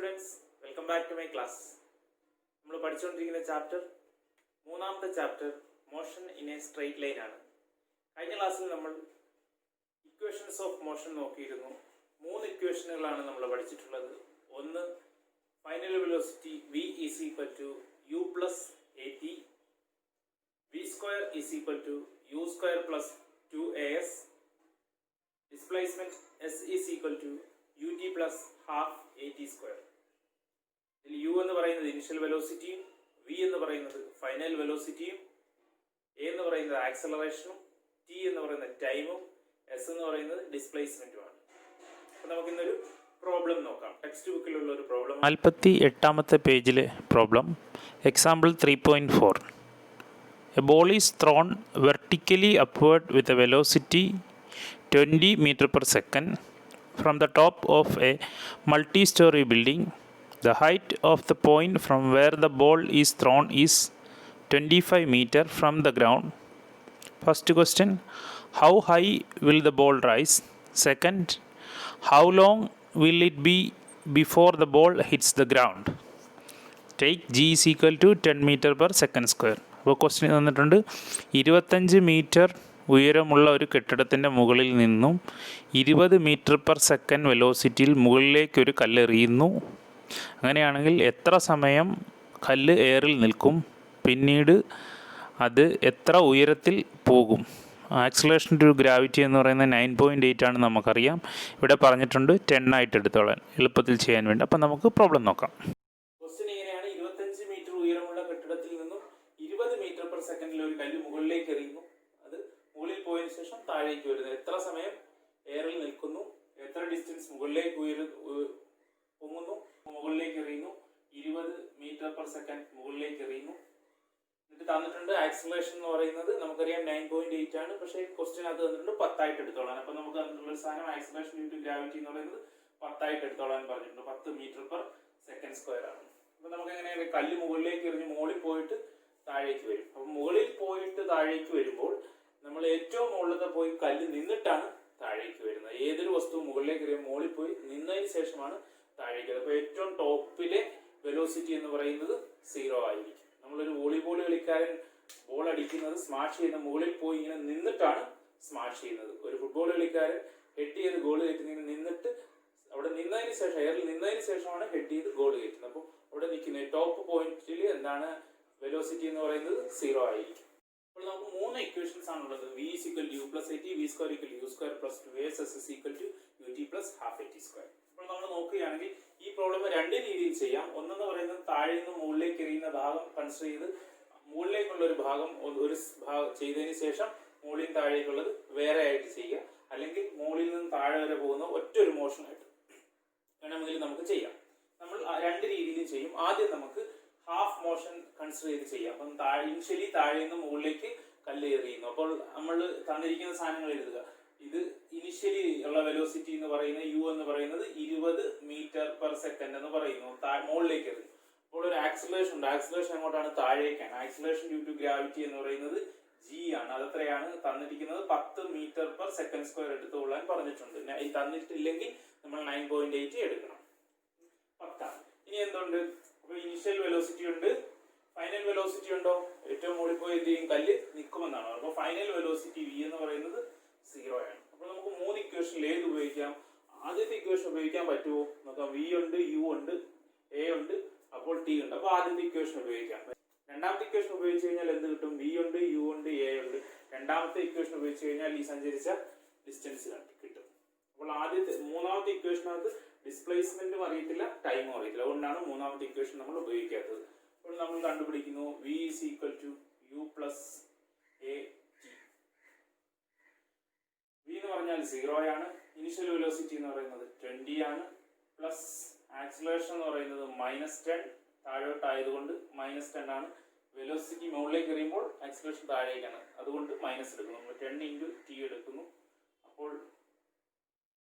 Students, welcome back to my class. നമ്മൾ പഠിച്ചുകൊണ്ടിരിക്കുന്ന chapter മൂന്നാമത്തെ chapter motion in a straight line ആണ്. കഴിഞ്ഞ ക്ലാസ്സിൽ നമ്മൾ ഇക്വേഷൻസ് ഓഫ് മോഷൻ നോക്കിയിരുന്നു. 3 ഇക്വേഷനുകളാണ് നമ്മൾ പഠിച്ചിട്ടുള്ളത്. ഒന്ന്, final velocity v is equal to u plus at, v square is equal to u സ്ക്വയർ plus 2as, displacement s is equal to ut plus half at square. ഇതിൽ u എന്ന് പറയുന്നത് initial വെലോസിറ്റിയും v എന്ന് പറയുന്നത് ഫൈനൽ വെലോസിറ്റിയും a എന്ന് പറയുന്നത് ആക്സലറേഷനും t എന്ന് പറയുന്നത് ടൈമും s എന്ന് പറയുന്നത് ഡിസ്പ്ലേസ്മെന്റുമാണ്. അപ്പോൾ നമുക്ക് ഇന്നൊരു പ്രോബ്ലം നോക്കാം. ടെക്സ്റ്റ് ബുക്കിലുള്ള ഒരു പ്രോബ്ലം. 48ാമത്തെ പേജിലെ problem. Example 3.4. A ball is thrown vertically upward with a velocity 20 meter per second from the top of a multi-story building. The height of the point from where the ball is thrown is 25 meter from the ground. First question, how high will the ball rise? Second, how long will it be before the ball hits the ground? Take g is equal to 10 meter per second square. അപ്പോൾ question തന്നിട്ടുണ്ട്, 25 metre ഉയരമുള്ള ഒരു കെട്ടിടത്തിൻ്റെ മുകളിൽ നിന്നും 20 metre per second വെലോസിറ്റിയിൽ മുകളിലേക്കൊരു കല്ലെറിയുന്നു. അങ്ങനെയാണെങ്കിൽ എത്ര സമയം കല്ല് എയറിൽ നിൽക്കും, പിന്നീട് അത് എത്ര ഉയരത്തിൽ പോകും? ആക്സിലറേഷൻ ടു ഗ്രാവിറ്റി എന്ന് പറയുന്നത് 9.8 ആണ് നമുക്കറിയാം. ഇവിടെ പറഞ്ഞിട്ടുണ്ട് 10 ആയിട്ട് എടുത്തോളാൻ എളുപ്പത്തിൽ ചെയ്യാൻ വേണ്ടി. അപ്പം നമുക്ക് പ്രോബ്ലം നോക്കാം. ക്വസ്റ്റ്യൻ ഇങ്ങനെയാണ്: 25 മീറ്റർ ഉയരമുള്ള കെട്ടിടത്തിൽ നിന്നും 20 മീറ്റർ പെർ സെക്കൻഡിൽ ഒരു കല്ല് മുകളിലേക്ക് എറിയുന്നു. അത് മുകളിൽ പോയതിനു ശേഷം താഴേക്ക് വരുന്നു. എത്ര സമയം എയറിൽ നിൽക്കുന്നു, എത്ര ഡിസ്റ്റൻസ് മുകളിലേക്ക് പൊങ്ങുന്നു, മുകളിലേക്ക് എറിയുന്നു, 20 മീറ്റർ പെർ സെക്കൻഡ് മുകളിലേക്ക് എറിയുന്നു. എന്നിട്ട് തന്നിട്ടുണ്ട് ആക്സിലറേഷൻ എന്ന് പറയുന്നത് നമുക്കറിയാം 9.8 ആണ്. പക്ഷേ ക്വസ്റ്റ്യൻ അത് തന്നിട്ടുണ്ട് 10 ആയിട്ട് എടുത്തോളാൻ. അപ്പം നമുക്ക് തന്നിട്ടുള്ള ഒരു സാധനം ആക്സിലറേഷൻ ഡ്യൂ ടു ഗ്രാവിറ്റി എന്ന് പറയുന്നത് 10 ആയിട്ട് എടുത്തോളാൻ പറഞ്ഞിട്ടുണ്ട്. 10 മീറ്റർ പെർ സെക്കൻഡ് സ്ക്വയർ ആണ്. അപ്പം നമുക്ക് എങ്ങനെയാണ് കല്ല് മുകളിലേക്ക് എറിഞ്ഞ് മുകളിൽ പോയിട്ട് താഴേക്ക് വരും. അപ്പം മുകളിൽ പോയിട്ട് താഴേക്ക് വരുമ്പോൾ നമ്മൾ ഏറ്റവും മുകളിലത്തെ പോയി കല്ല് നിന്നിട്ടാണ് താഴേക്ക് വരുന്നത്. ഏതൊരു വസ്തുവും മുകളിലേക്ക് എറിയാൻ മുകളിൽ പോയി നിന്നതിന് ശേഷമാണ് താഴേക്ക്. അപ്പോൾ ഏറ്റവും ടോപ്പിലെ വെലോസിറ്റി എന്ന് പറയുന്നത് 0 ആയിരിക്കും. നമ്മളൊരു വോളിബോൾ കളിക്കാരൻ ബോൾ അടിക്കുന്നത് സ്മാഷ് ചെയ്യുന്ന മുകളിൽ പോയി ഇങ്ങനെ നിന്നിട്ടാണ് സ്മാഷ് ചെയ്യുന്നത്. ഒരു ഫുട്ബോൾ കളിക്കാരൻ ഹെഡ് ചെയ്ത് ഗോൾ കയറ്റുന്നതിന് നിന്നിട്ട് അവിടെ നിന്നതിന് ശേഷം എയറിൽ നിന്നതിന് ശേഷമാണ് ഹെഡ് ചെയ്ത് ഗോൾ കയറ്റുന്നത്. അപ്പോൾ അവിടെ നിൽക്കുന്ന ടോപ്പ് പോയിന്റിൽ എന്താണ് വെലോസിറ്റി എന്ന് പറയുന്നത് 0 ആയിരിക്കും. അപ്പോൾ നമുക്ക് 3 ഇക്വേഷൻസ് ആണുള്ളത്. v is equal to u plus at, v square equal to u square plus 2as, s is equal to ut plus half at square. അപ്പോൾ നമ്മൾ നോക്കുകയാണെങ്കിൽ ഈ പ്രോബ്ലം 2 രീതിയിൽ ചെയ്യാം. ഒന്നെന്ന് പറയുന്നത് താഴെ നിന്ന് മുകളിലേക്ക് എറിയുന്ന ഭാഗം കൺസിഡർ ചെയ്ത് മുകളിലേക്കുള്ള ഒരു ഭാഗം ചെയ്തതിന് ശേഷം മുകളിൽ താഴേക്കുള്ളത് വേറെ ആയിട്ട് ചെയ്യുക. അല്ലെങ്കിൽ മുകളിൽ നിന്ന് താഴെ വരെ പോകുന്ന ഒറ്റൊരു മോഷൻ ആയിട്ട് വേണമെങ്കിൽ നമുക്ക് ചെയ്യാം. നമ്മൾ 2 രീതിയിലും ചെയ്യും. ആദ്യം നമുക്ക് ഹാഫ് മോഷൻ കൺസിഡർ ചെയ്ത് ചെയ്യാം. അപ്പം ഇനിഷ്യലി താഴെ നിന്ന് മുകളിലേക്ക് കല്ല് എറിയുന്നു. അപ്പോൾ നമ്മൾ തന്നിരിക്കുന്ന സാധനങ്ങൾ എഴുതുക. ഇത് ഇനിഷ്യലി ഉള്ള വെലോസിറ്റി എന്ന് പറയുന്നത് u എന്ന് പറയുന്നത് 20 മീറ്റർ പെർ സെക്കൻഡ് എന്ന് പറയുന്നു. മുകളിലേക്ക് എറിയുന്നു. അപ്പോൾ ഒരു ആക്സിലറേഷൻ ഉണ്ട്. ആക്സിലറേഷൻ എങ്ങോട്ടാണ്? താഴേക്കാണ്. ആക്സിലറേഷൻ ഡ്യൂ ടു ഗ്രാവിറ്റി എന്ന് പറയുന്നത് g ആണ്. അതെത്രയാണ് തന്നിരിക്കുന്നത്? 10 മീറ്റർ പെർ സെക്കൻഡ് സ്ക്വയർ എടുത്തുകൊള്ളാൻ പറഞ്ഞിട്ടുണ്ട്. തന്നിട്ടില്ലെങ്കിൽ നമ്മൾ 9.8 എടുക്കണം. 10 ആണ്. ഇനി എന്തുണ്ട്? അപ്പോൾ ഇനിഷ്യൽ വെലോസിറ്റി ഉണ്ട്, ഫൈനൽ വെലോസിറ്റി ഉണ്ടോ? ഏറ്റവും മുകളിൽ പോയി എന്ത് ചെയ്യും? കല്ല് നിൽക്കുമെന്നാണ്. അപ്പോൾ ഫൈനൽ വെലോസിറ്റി v എന്ന് പറയുന്നത് 0 ആണ്. അപ്പോൾ നമുക്ക് 3 ഇക്വേഷനിൽ ഏത് ഉപയോഗിക്കാം? ആദ്യത്തെ ഇക്വേഷൻ ഉപയോഗിക്കാൻ പറ്റുമോ നോക്കാം. v ഉണ്ട്, u ഉണ്ട്, a ഉണ്ട്, അപ്പോൾ t ഉണ്ട്. അപ്പോൾ ആദ്യത്തെ ഇക്വേഷൻ ഉപയോഗിക്കാം. രണ്ടാമത്തെ ഇക്വേഷൻ ഉപയോഗിച്ച് കഴിഞ്ഞാൽ എന്ത് കിട്ടും? v ഉണ്ട്, u ഉണ്ട്, a ഉണ്ട്. രണ്ടാമത്തെ ഇക്വേഷൻ ഉപയോഗിച്ച് കഴിഞ്ഞാൽ ഈ സഞ്ചരിച്ച ഡിസ്റ്റൻസ് കിട്ടും. അപ്പോൾ മൂന്നാമത്തെ ഇക്വേഷനകത്ത് ഡിസ്പ്ലേസ്മെന്റും അറിയത്തില്ല, ടൈമും അറിയത്തില്ല. അതുകൊണ്ടാണ് മൂന്നാമത്തെ ഇക്വേഷൻ നമ്മൾ ഉപയോഗിക്കാത്തത്. അപ്പോൾ നമ്മൾ കണ്ടുപിടിക്കുന്നു v is equal to u plus a t. v എന്ന് പറഞ്ഞാൽ 0 ആണ്. ഇനിഷ്യൽ വെലോസിറ്റി എന്ന് പറയുന്നത് 20 ആണ്. പ്ലസ് ആക്സിലറേഷൻ എന്ന് പറയുന്നത് -10, താഴോട്ടായതുകൊണ്ട് -10 ആണ്. വെലോസിറ്റി മുകളിലേക്ക് എറിയുമ്പോൾ ആക്സിലറേഷൻ താഴേക്കാണ്, അതുകൊണ്ട് മൈനസ് എടുക്കുന്നു. നമ്മൾ 10 into t എടുക്കുന്നു. അപ്പോൾ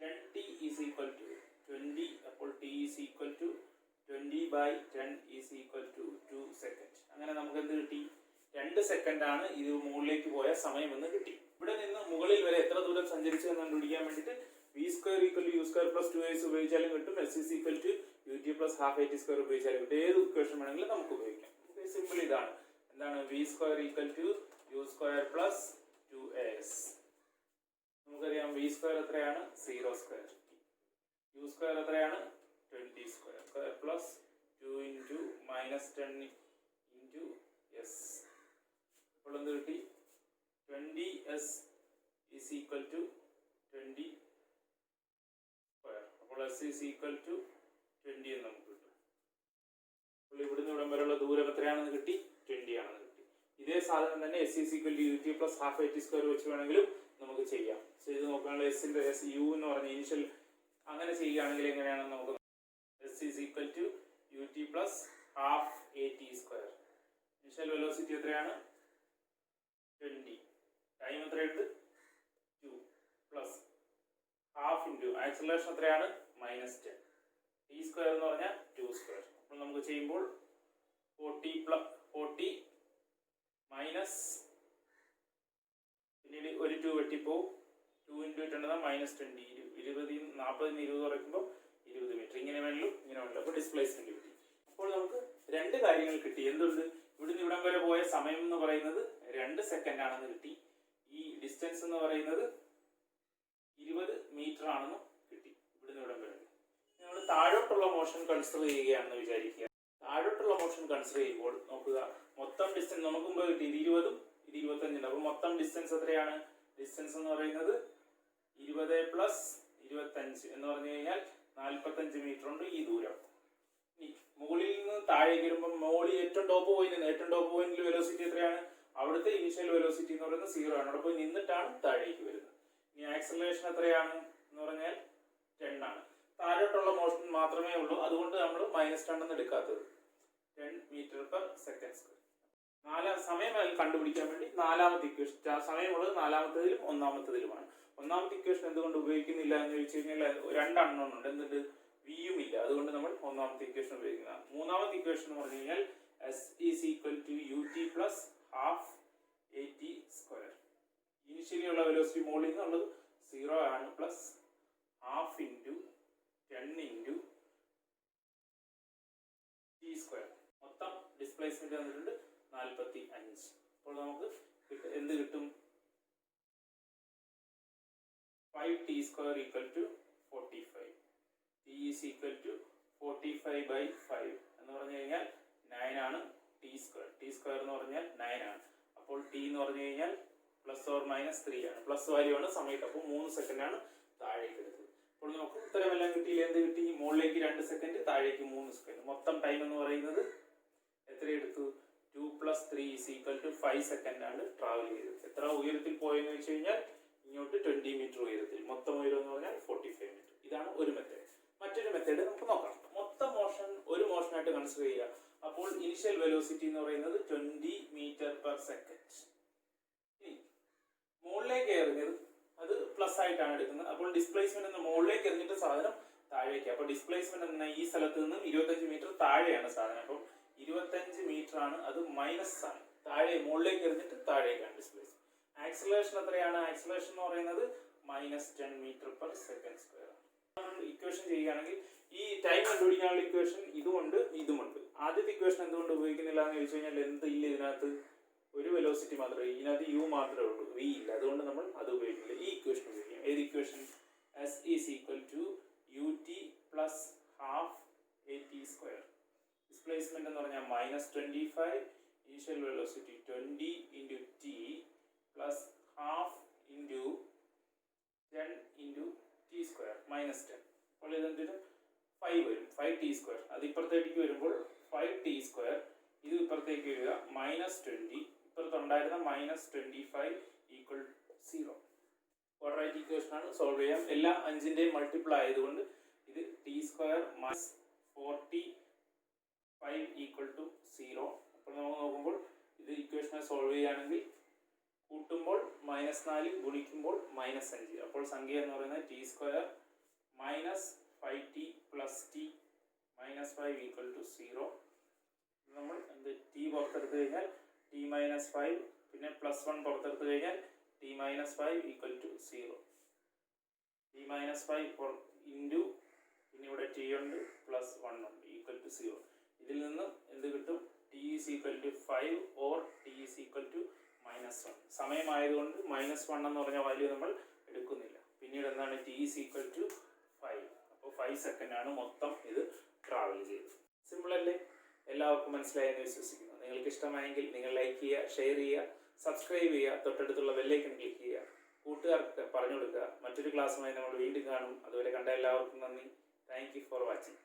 10t is equal to 20. അപ്പോൾ t is equal to 20 by 10 is equal to 2 seconds. അങ്ങനെ നമുക്ക് എന്ത് കിട്ടി? 2 സെക്കൻഡ് ആണ് ഇത് മുകളിലേക്ക് പോയ സമയം എന്ന് കിട്ടി. ഇവിടെ നിന്ന് മുകളിൽ വരെ എത്ര ദൂരം സഞ്ചരിച്ചു എന്ന് കണ്ടുപിടിക്കാൻ വേണ്ടിയിട്ട് v square equal to u square plus 2as ഉപയോഗിച്ചാലും കിട്ടും. s is equal to ut plus plus half A T square ഉപയോഗിച്ചാൽ കിട്ടും. ഏത് ഇക്വേഷൻ വേണമെങ്കിലും നമുക്ക് ഉപയോഗിക്കാം. സിമ്പിൾ ഇതാണ്. എന്താണ് v square equal to u square plus 2as. നമുക്കറിയാം വി സ്ക്വയർ എത്രയാണ് 0 സ്ക്വയർ, യു സ്ക്വയർ എത്രയാണ് 20 square plus 2 into minus 10 into S. അപ്പോൾ എന്ത് കിട്ടി? 20s is equal to 20 square. അപ്പോൾ s is equal to 20 എന്ന് നമുക്ക് കിട്ടും. അപ്പോൾ ഇവിടുന്ന് ഇവിടം വരെയുള്ള ദൂരം എത്രയാണെന്ന് കിട്ടി? 20 ആണെന്ന് കിട്ടി. ഇതേ സാധനം തന്നെ s is equal to ut plus half at square വെച്ച് വേണമെങ്കിലും നമുക്ക് ചെയ്യാം. ചെയ്ത് നോക്കുകയാണെങ്കിൽ എസിന്റെ എസ് യു എന്ന് പറഞ്ഞ ഇനിഷ്യൽ അങ്ങനെ ചെയ്യുകയാണെങ്കിൽ എങ്ങനെയാണെന്ന് നമുക്ക് s is equal to ut plus half at square. Initial velocity എത്രയാണ്? 20. ടൈം എത്രയുണ്ട്? 2 പ്ലസ് ഹാഫ് ഇൻറ്റു ആക്സലറേഷൻ എത്രയാണ്? -10. ടി സ്ക്വയർ എന്ന് പറഞ്ഞാൽ 2 സ്ക്വയർ. അപ്പോൾ നമുക്ക് ചെയ്യുമ്പോൾ 40 മൈനസ് പിന്നീട് ഒരു 2 വെട്ടിപ്പോവും. 2 ഇൻറ്റു 10 -20. 20 40 20 കുറയ്ക്കുമ്പോൾ 20 മീറ്റർ. ഇങ്ങനെ വേണമല്ലോ ഇങ്ങനെ വേണമല്ലോ. അപ്പോൾ ഡിസ്പ്ലേസ്മെന്റ് കിട്ടി. അപ്പോൾ നമുക്ക് രണ്ട് കാര്യങ്ങൾ കിട്ടി. എന്തുണ്ട്? ഇവിടുന്ന് ഇവിടം വരെ പോയ സമയം എന്ന് പറയുന്നത് 2 സെക്കൻഡ് ആണെന്ന് കിട്ടി. ഈ ഡിസ്റ്റൻസ് എന്ന് പറയുന്നത് 20 മീറ്റർ ആണെന്ന് കിട്ടി. ഇവിടുന്ന് ഇവിടം വരെ നമ്മൾ താഴോട്ടുള്ള മോഷൻ കൺസിഡർ ചെയ്യുകയാണെന്ന് വിചാരിക്കുക. താഴോട്ടുള്ള മോഷൻ കൺസിഡർ ചെയ്യുമ്പോൾ നോക്കുക, മൊത്തം ഡിസ്റ്റൻസ് നമുക്ക് മുമ്പ് കിട്ടി 20ഉം 25. അപ്പോൾ മൊത്തം ഡിസ്റ്റൻസ് എത്രയാണ്? ഡിസ്റ്റൻസ് എന്ന് പറയുന്നത് 20 പ്ലസ് 25 എന്ന് പറഞ്ഞു കഴിഞ്ഞാൽ 45 മീറ്റർ ഉണ്ട് ഈ ദൂരം. മുകളിൽ നിന്ന് താഴേക്ക് വരുമ്പോൾ മുകളിൽ ഏറ്റവും ടോപ്പ് പോയിന്റിൽ വെലോസിറ്റി എത്രയാണ്? അവിടുത്തെ ഇനിഷ്യൽ വെലോസിറ്റി എന്ന് പറയുന്നത് 0 ആണ്. അവിടെ പോയി നിന്നിട്ടാണ് താഴേക്ക് വരുന്നത്. ഇനി ആക്സലറേഷൻ എത്രയാണ് എന്ന് പറഞ്ഞാൽ 10 ആണ്. താഴോട്ടുള്ള മോഷൻ മാത്രമേ ഉള്ളൂ, അതുകൊണ്ട് നമ്മൾ -10 എന്ന് എടുക്കാത്തത്. 10 മീറ്റർ പെർ സെക്കൻഡ് സ്ക്വയർ. സമയം കണ്ടുപിടിക്കാൻ വേണ്ടി നാലാമത്തെ ഇക്വേഷൻ, സമയമുള്ളത് നാലാമത്തതിലും ഒന്നാമത്തതിലുമാണ്. ഒന്നാമത്തെ ഇക്വേഷൻ എന്തുകൊണ്ട് ഉപയോഗിക്കുന്നില്ല എന്ന് ചോദിച്ചു കഴിഞ്ഞാൽ 2 അൺനോൺ ഉണ്ട്. എന്നിട്ട് വിയും ഇല്ല, അതുകൊണ്ട് നമ്മൾ ഒന്നാമത്തെ ഇക്വേഷൻ ഉപയോഗിക്കുന്നത്. മൂന്നാമത്തെ ഇക്വേഷൻ എന്ന് പറഞ്ഞു കഴിഞ്ഞാൽ s is equal to ut plus half at square. Initially ഉള്ള വെലോസിറ്റി മുകളിൽ നിന്നുള്ളത് 0 ആണ്, plus half into 10 into t square. മൊത്തം ഡിസ്പ്ലേസ്മെന്റ് വന്നിട്ടുണ്ട് 45. അപ്പോൾ നമുക്ക് എന്ത് കിട്ടും? 5t square equal to 45. t is equal to 45/5 എന്ന് പറഞ്ഞു കഴിഞ്ഞാൽ 9 ആണ്. ടി സ്ക്വയർ എന്ന് പറഞ്ഞാൽ 9 ആണ്. അപ്പോൾ t എന്ന് പറഞ്ഞു കഴിഞ്ഞാൽ ±3 ആണ്. പ്ലസ് വാല്യൂ ആണ് സമയത്ത്. അപ്പോൾ 3 സെക്കൻഡ് ആണ് താഴേക്ക് എടുത്തത്. അപ്പോൾ നമുക്ക് ഉത്തരമെല്ലാം കിട്ടിയില്ല. എന്ത് കിട്ടി? മുകളിലേക്ക് 2 സെക്കൻഡ്, താഴേക്ക് 3 സെക്കൻഡ്. മൊത്തം ടൈം എന്ന് പറയുന്നത് എത്ര എടുത്തു? 2 + 3 = 5 സെക്കൻഡ് ആണ് ട്രാവൽ ചെയ്തത്. എത്ര ഉയരത്തിൽ പോയെന്ന് വെച്ച് കഴിഞ്ഞാൽ ഇങ്ങോട്ട് 20 മീറ്റർ ഉയരത്തിൽ. മൊത്തം ഉയരം എന്ന് പറഞ്ഞാൽ 45 മീറ്റർ. ഇതാണ് ഒരു മെത്തേഡ്. മറ്റൊരു മെത്തേഡ് നമുക്ക് നോക്കാം. മൊത്തം മോഷൻ ഒരു മോഷനായിട്ട് കൺസിഡർ ചെയ്യുക. അപ്പോൾ ഇനിഷ്യൽ വെലോസിറ്റി എന്ന് പറയുന്നത് 20 മീറ്റർ പെർ സെക്കൻഡ്. മുകളിലേക്ക് എറിഞ്ഞത് അത് പ്ലസ് ആയിട്ടാണ് എടുക്കുന്നത്. അപ്പോൾ ഡിസ്പ്ലേസ്മെന്റ് എന്ന് മുകളിലേക്ക് എറിഞ്ഞിട്ട് സാധനം താഴേക്ക്. അപ്പോൾ ഡിസ്പ്ലേസ്മെന്റ് എന്ന ഈ സ്ഥലത്ത് നിന്നും 25 മീറ്റർ താഴെയാണ് സാധനം. അപ്പോൾ 25 മീറ്റർ ആണ്, അത് മൈനസ് ആണ്. താഴെ മുകളിലേക്ക് എറിഞ്ഞിട്ട് താഴേക്കാണ് ഡിസ്പ്ലേസ്മെന്റ്. ആക്സലറേഷൻ എത്രയാണ്? ആക്സലറേഷൻ എന്ന് പറയുന്നത് -10 metre per second square. Equation ചെയ്യുകയാണെങ്കിൽ ഈ ടൈം കണ്ടുപിടിക്കാനുള്ള ഇക്വേഷൻ ഇതുമുണ്ട് ഇതുമുണ്ട്. ആദ്യത്തെ ഇക്വേഷൻ എന്തുകൊണ്ട് ഉപയോഗിക്കുന്നില്ല എന്ന് ചോദിച്ചു കഴിഞ്ഞാൽ എന്ത് ഇല്ല ഇതിനകത്ത്? ഒരു വെലോസിറ്റി മാത്രമേ, ഇതിനകത്ത് യു മാത്രമേ ഉള്ളൂ, വി ഇല്ല. അതുകൊണ്ട് നമ്മൾ അത് ഉപയോഗിക്കില്ല. ഈ ഇക്വേഷൻ ഉപയോഗിക്കും. ഏത് equation? s is equal to ut plus half at square. Displacement എന്ന് പറഞ്ഞാൽ -25, initial velocity 20 into t plus half into 10 into t square -10. അപ്പോൾ ഇതെന്തിന് 5 വരും. 5t square. അത് ഇപ്പുറത്തേക്ക് വരുമ്പോൾ 5t സ്ക്വയർ. ഇത് ഇപ്പുറത്തേക്ക് വരിക -20. ഇപ്പുറത്തുണ്ടായിരുന്ന -25 = 0. ക്വാഡ്രാറ്റിക് ഇക്വേഷൻ ആണ്. സോൾവ് ചെയ്യാം. എല്ലാം 5ന്റെയും മൾട്ടിപ്പിൾ ആയതുകൊണ്ട് ഇത് t സ്ക്വയർ -45 = 0. അപ്പോൾ നമുക്ക് നോക്കുമ്പോൾ ഇത് ഇക്വേഷനെ സോൾവ് ചെയ്യുകയാണെങ്കിൽ കൂട്ടുമ്പോൾ -4, ഗുണിക്കുമ്പോൾ -5. അപ്പോൾ സംഖ്യ എന്ന് പറയുന്നത് t സ്ക്വയർ -5t + t -5 = 0. നമ്മൾ എന്ത് t പുറത്തെടുത്ത് കഴിഞ്ഞാൽ t -5 പിന്നെ +1 പുറത്തെടുത്ത് കഴിഞ്ഞാൽ t -5 = 0. t -5 ഇൻറ്റു പിന്നെ ഇവിടെ t ഉണ്ട് +1 ഉണ്ട് 5 ഓർ t=-1. സമയമായതുകൊണ്ട് -1 എന്ന് പറഞ്ഞ വാല്യൂ നമ്മൾ എടുക്കുന്നില്ല. പിന്നീട് എന്താണ് t=5. അപ്പോൾ 5 സെക്കൻഡാണ് മൊത്തം ഇത് ട്രാവൽ ചെയ്തത്. സിമ്പിൾ അല്ലേ? എല്ലാവർക്കും മനസ്സിലായെന്ന് വിശ്വസിക്കുന്നു. നിങ്ങൾക്ക് ഇഷ്ടമായെങ്കിൽ നിങ്ങൾ ലൈക്ക് ചെയ്യുക, ഷെയർ ചെയ്യുക, സബ്സ്ക്രൈബ് ചെയ്യുക, തൊട്ടടുത്തുള്ള ബെല്ലൈക്കൺ ക്ലിക്ക് ചെയ്യുക, കൂട്ടുകാർക്ക് പറഞ്ഞു കൊടുക്കുക. മറ്റൊരു ക്ലാസ്സുമായി നമ്മൾ വീണ്ടും കാണും. അതുവരെ കണ്ട എല്ലാവർക്കും നന്ദി. Thank you for watching.